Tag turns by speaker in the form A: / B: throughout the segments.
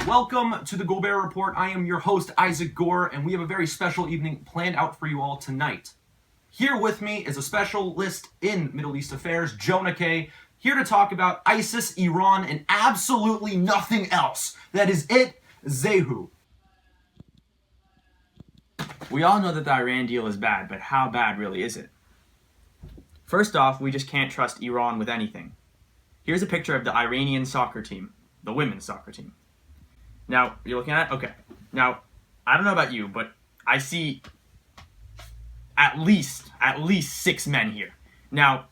A: Welcome to the Gobert Report. I am your host, Isaac Gore, and we have a very special evening planned out for you all tonight. Here with me is a specialist in Middle East affairs, Jonah K., here to talk about ISIS, Iran, and absolutely nothing else. That is it, Zehu.
B: We all know that the Iran deal is bad, but how bad really is it? First off, we just can't trust Iran with anything. Here's a picture of the Iranian soccer team, the women's soccer team. Now, you're looking at it? Okay. Now, I don't know about you, but I see at least 6 men here. Now,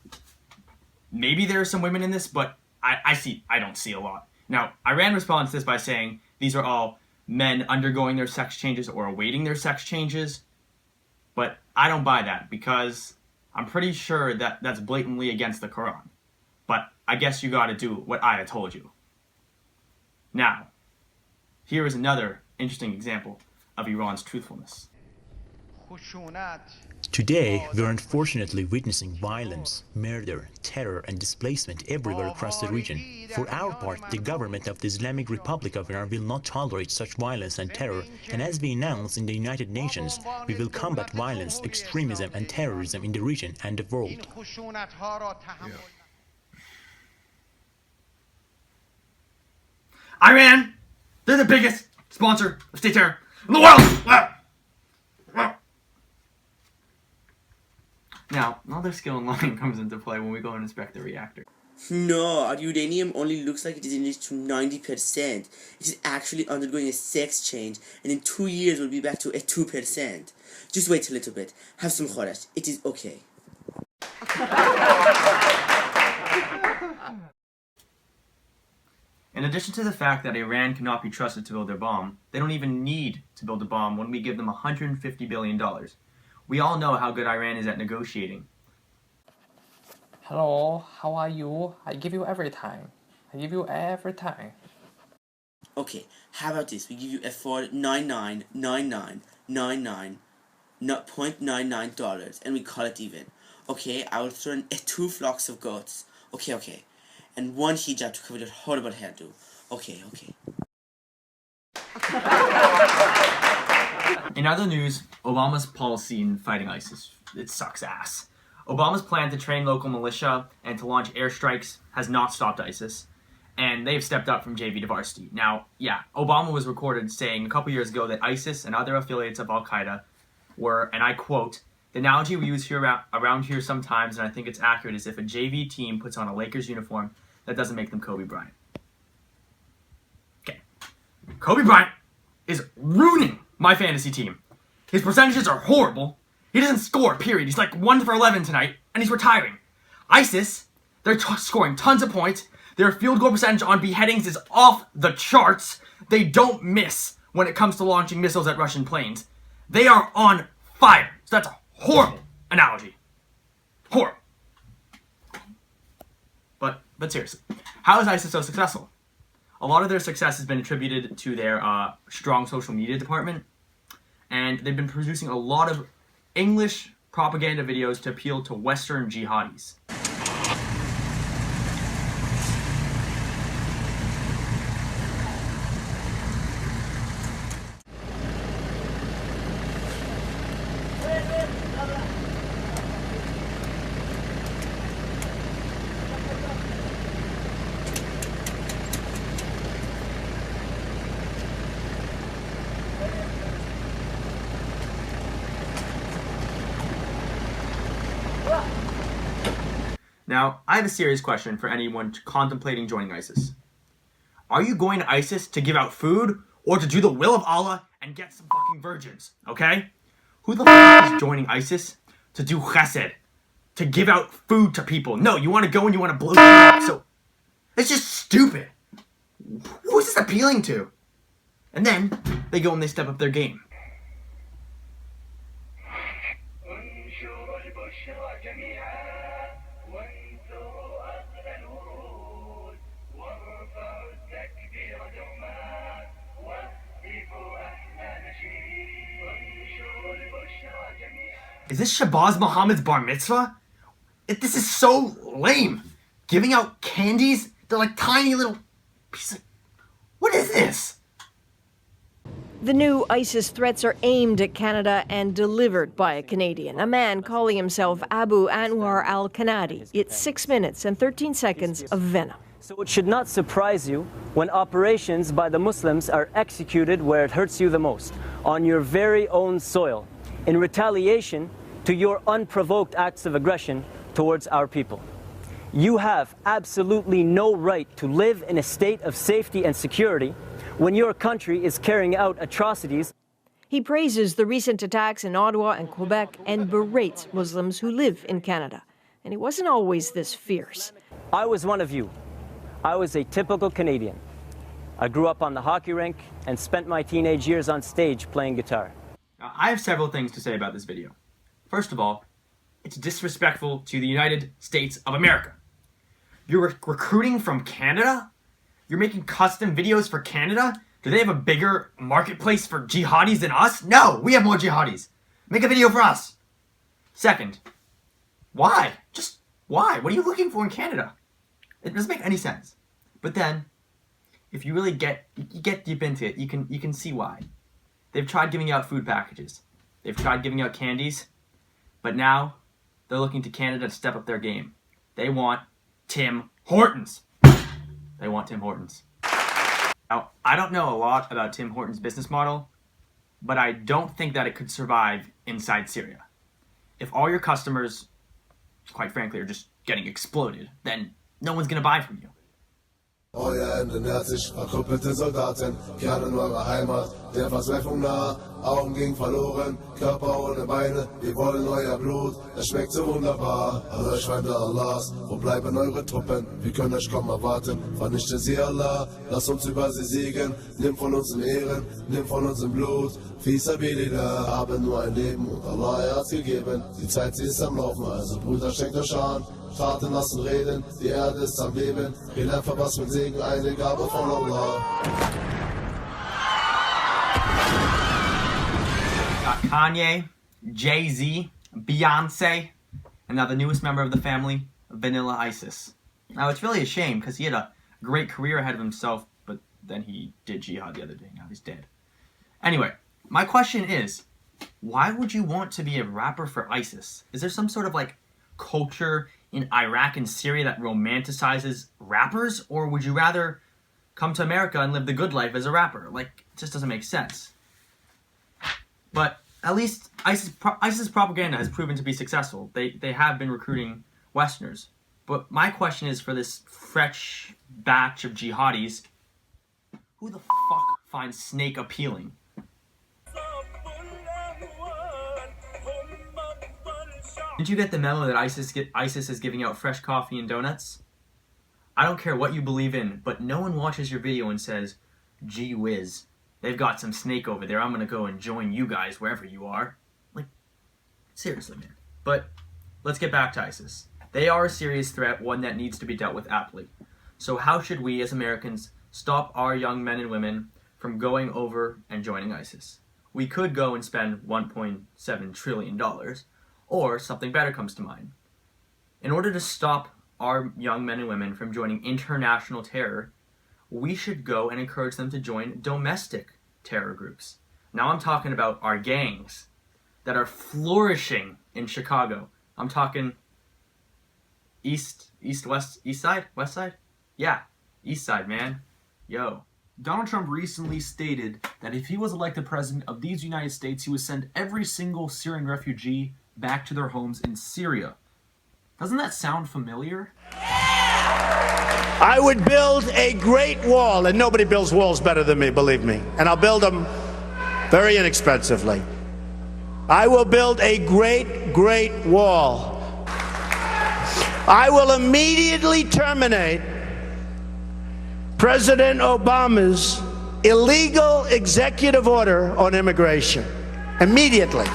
B: maybe there are some women in this, but I don't see a lot. Now, Iran responds to this by saying these are all men undergoing their sex changes or awaiting their sex changes. But I don't buy that because I'm pretty sure that that's blatantly against the Quran. But I guess you gotta do what I had told you. Now, here is another interesting example of Iran's truthfulness.
C: Today, we are unfortunately witnessing violence, murder, terror, and displacement everywhere across the region. For our part, the government of the Islamic Republic of Iran will not tolerate such violence and terror, and as we announced in the United Nations, we will combat violence, extremism, and terrorism in the region and the world.
B: Iran, they're the biggest sponsor of state terror in the world! Now, another skill in lying comes into play when we go and inspect the reactor.
D: No, our uranium only looks like it is enriched to 90%. It is actually undergoing a sex change, and in 2 years we'll be back to a 2%. Just wait a little bit. Have some khorash. It is okay.
B: In addition to the fact that Iran cannot be trusted to build their bomb, they don't even need to build a bomb when we give them $150 billion. We all know how good Iran is at negotiating.
E: Hello, how are you? I give you every time.
D: Okay, how about this? We give you a for $99.9999.99 and we call it even. Okay, I will throw in 2 flocks of goats. Okay. And 1 hijab to cover that horrible hairdo. Okay.
B: In other news, Obama's policy in fighting ISIS, it sucks ass. Obama's plan to train local militia and to launch airstrikes has not stopped ISIS, and they've stepped up from JV to varsity. Now, yeah, Obama was recorded saying a couple years ago that ISIS and other affiliates of Al-Qaeda were, and I quote, "The analogy we use here around here sometimes, and I think it's accurate, is if a JV team puts on a Lakers uniform, that doesn't make them Kobe Bryant." Okay. Kobe Bryant is ruining my fantasy team. His percentages are horrible. He doesn't score, period. He's like 1 for 11 tonight, and he's retiring. ISIS, they're scoring tons of points. Their field goal percentage on beheadings is off the charts. They don't miss when it comes to launching missiles at Russian planes. They are on fire. So that's a horrible analogy. Horrible. But seriously, how is ISIS so successful? A lot of their success has been attributed to their strong social media department, and they've been producing a lot of English propaganda videos to appeal to Western jihadis. Now, I have a serious question for anyone contemplating joining ISIS. Are you going to ISIS to give out food or to do the will of Allah and get some fucking virgins, okay? Who the fuck is joining ISIS to do chesed, to give out food to people? No, you want to go and you want to blow people up, so it's just stupid. Who is this appealing to? And then they go and they step up their game. Is this Shabazz Muhammad's bar mitzvah? This is so lame. Giving out candies? They're like tiny little pieces. What is this?
F: The new ISIS threats are aimed at Canada and delivered by a Canadian, a man calling himself Abu Anwar al-Kanadi. It's 6 minutes and 13 seconds of venom.
G: So it should not surprise you when operations by the Muslims are executed where it hurts you the most, on your very own soil, in retaliation to your unprovoked acts of aggression towards our people. You have absolutely no right to live in a state of safety and security when your country is carrying out atrocities.
F: He praises the recent attacks in Ottawa and Quebec and berates Muslims who live in Canada. And he wasn't always this fierce.
G: I was one of you. I was a typical Canadian. I grew up on the hockey rink and spent my teenage years on stage playing guitar.
B: Now, I have several things to say about this video. First of all, it's disrespectful to the United States of America. You're recruiting from Canada? You're making custom videos for Canada? Do they have a bigger marketplace for jihadis than us? No, we have more jihadis. Make a video for us. Second, why? Just why? What are you looking for in Canada? It doesn't make any sense. But then, if you really get deep into it, you can see why. They've tried giving out food packages. They've tried giving out candies. But now, they're looking to Canada to step up their game. They want Tim Hortons. They want Tim Hortons. Now, I don't know a lot about Tim Hortons' business model, but I don't think that it could survive inside Syria. If all your customers, quite frankly, are just getting exploded, then no one's gonna buy from you.
H: Euer Ende nährt sich, verkrüppelte Soldaten, kehren in eure Heimat, der Verzweiflung nah, Augen gingen verloren, Körper ohne Beine, wir wollen euer Blut, es schmeckt so wunderbar. An euch Feinde Allahs, wo bleiben eure Truppen, wir können euch kaum erwarten, vernichte sie Allah, lass uns über sie siegen, nimm von uns in Ehren, nimm von uns in Blut, Fisabilillah, haben nur ein Leben und Allah er hat's gegeben, die Zeit sie ist am Laufen, also Brüder schenkt euch an. Taten lassen reden, die Erde ist am Leben. Jeder verpasst mit Segen eine Gabe von Allah.
B: Got Kanye, Jay-Z, Beyonce, and now the newest member of the family, Vanilla Isis. Now it's really a shame because he had a great career ahead of himself, but then he did jihad the other day. Now he's dead. Anyway, my question is, why would you want to be a rapper for ISIS? Is there some sort of culture in Iraq and Syria that romanticizes rappers, or would you rather come to America and live the good life as a rapper? It just doesn't make sense. But at least ISIS propaganda has proven to be successful. They have been recruiting Westerners. But my question is, for this fresh batch of jihadis, who the fuck finds Snake appealing? Did you get the memo that ISIS is giving out fresh coffee and donuts? I don't care what you believe in, but no one watches your video and says, gee whiz, they've got some Snake over there, I'm gonna go and join you guys wherever you are. Seriously, man. But let's get back to ISIS. They are a serious threat, one that needs to be dealt with aptly. So how should we, as Americans, stop our young men and women from going over and joining ISIS? We could go and spend $1.7 trillion, or something better comes to mind. In order to stop our young men and women from joining international terror, we should go and encourage them to join domestic terror groups. Now I'm talking about our gangs that are flourishing in Chicago. I'm talking East Side? Yeah, East Side, man. Yo.
A: Donald Trump recently stated that if he was elected president of these United States, he would send every single Syrian refugee back to their homes in Syria. Doesn't that sound familiar?
I: I would build a great wall, and nobody builds walls better than me, believe me. And I'll build them very inexpensively. I will build a great, great wall. I will immediately terminate President Obama's illegal executive order on immigration. Immediately.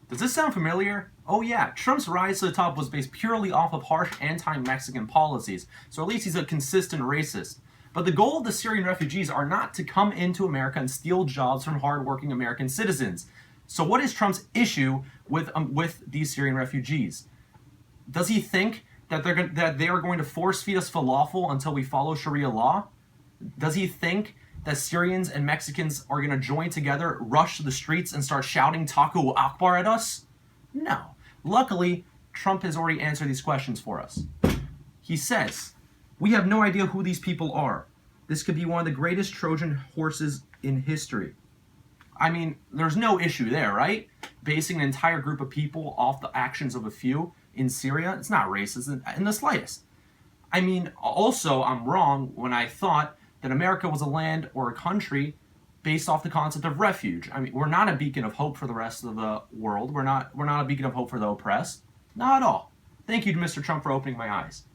A: Does this sound familiar? Oh yeah, Trump's rise to the top was based purely off of harsh anti-Mexican policies, so at least he's a consistent racist. But the goal of the Syrian refugees are not to come into America and steal jobs from hardworking American citizens. So what is Trump's issue with these Syrian refugees? Does he think that they are going to force feed us falafel until we follow Sharia law? Does he think that Syrians and Mexicans are going to join together, rush the streets, and start shouting Taku Akbar at us? No. Luckily, Trump has already answered these questions for us. He says, "We have no idea who these people are. This could be one of the greatest Trojan horses in history." I mean, there's no issue there, right? Basing an entire group of people off the actions of a few in Syria, it's not racist in the slightest. I mean, also, I'm wrong when I thought that America was a land or a country based off the concept of refuge. I mean, we're not a beacon of hope for the rest of the world. We're not a beacon of hope for the oppressed. Not at all. Thank you to Mr. Trump for opening my eyes.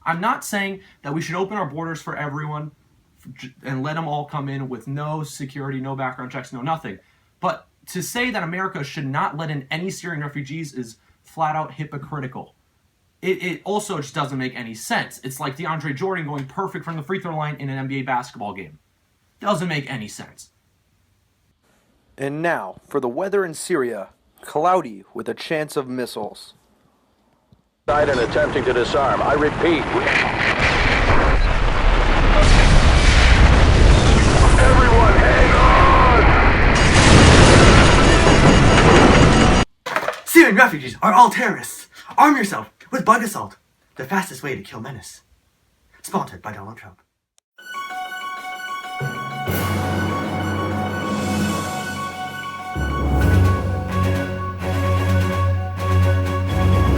A: I'm not saying that we should open our borders for everyone and let them all come in with no security, no background checks, no nothing. But to say that America should not let in any Syrian refugees is flat out hypocritical. It also just doesn't make any sense. It's like DeAndre Jordan going perfect from the free throw line in an NBA basketball game. Doesn't make any sense.
J: And now, for the weather in Syria, cloudy with a chance of missiles.
K: And attempting to disarm. I repeat. Everyone, hang on!
L: Syrian refugees are all terrorists. Arm yourself with bug assault, the fastest way to kill menace. Sponsored by Donald Trump.